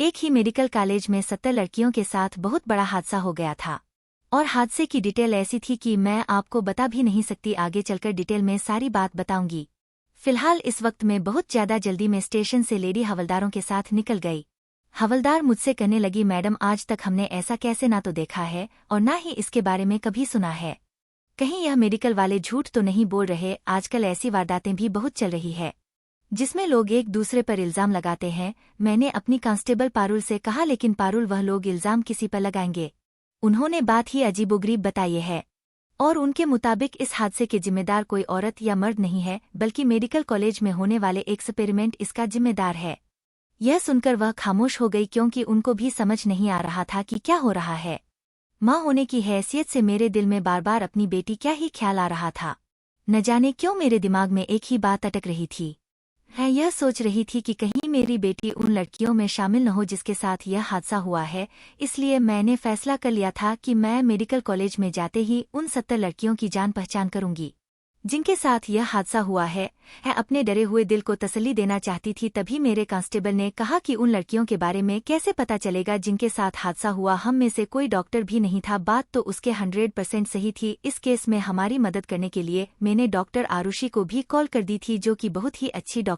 एक ही medical college में 70 लड़कियों के साथ बहुत बड़ा हादसा हो गया था। और हादसे की डिटेल ऐसी थी कि मैं आपको बता भी नहीं सकती। आगे चलकर डिटेल में सारी बात बताऊंगी। फिलहाल इस वक्त मैं बहुत ज्यादा जल्दी में स्टेशन से लेडी हवलदारों के साथ निकल गई। हवलदार मुझसे कहने लगी, मैडम आज तक हमने ऐसा कैसे ना तो देखा है और ना ही इसके बारे में कभी सुना है। कहीं यह मेडिकल वाले झूठ तो नहीं बोल रहे। आजकल ऐसी वारदातें भी बहुत चल रही है जिसमें लोग एक दूसरे पर इल्जाम लगाते हैं। मैंने अपनी कांस्टेबल पारुल से कहा, लेकिन पारुल वह लोग इल्जाम किसी पर लगाएंगे। उन्होंने बात ही अजीबोगरीब बताई है और उनके मुताबिक इस हादसे के जिम्मेदार कोई औरत या मर्द नहीं है, बल्कि मेडिकल कॉलेज में होने वाले एक्सपेरिमेंट इसका जिम्मेदार है। यह सुनकर वह खामोश हो गई, क्योंकि उनको भी समझ नहीं आ रहा था कि क्या हो रहा है। माँ होने की हैसियत से मेरे दिल में बार बार अपनी बेटी क्या ही ख्याल आ रहा था। न जाने क्यों मेरे दिमाग में एक ही बात अटक रही थी। मैं यह सोच रही थी कि कहीं मेरी बेटी उन लड़कियों में शामिल न हो जिसके साथ यह हादसा हुआ है। इसलिए मैंने फैसला कर लिया था कि मैं मेडिकल कॉलेज में जाते ही उन 70 लड़कियों की जान पहचान करूंगी जिनके साथ यह हादसा हुआ है। मैं अपने डरे हुए दिल को तसल्ली देना चाहती थी। तभी मेरे कांस्टेबल ने कहा कि उन लड़कियों के बारे में कैसे पता चलेगा जिनके साथ हादसा हुआ। हम में से कोई डॉक्टर भी नहीं था। बात तो उसके 100% सही थी। इस केस में हमारी मदद करने के लिए मैंने डॉक्टर आरुषि को भी कॉल कर दी थी, जो कि बहुत ही अच्छी डॉक्टर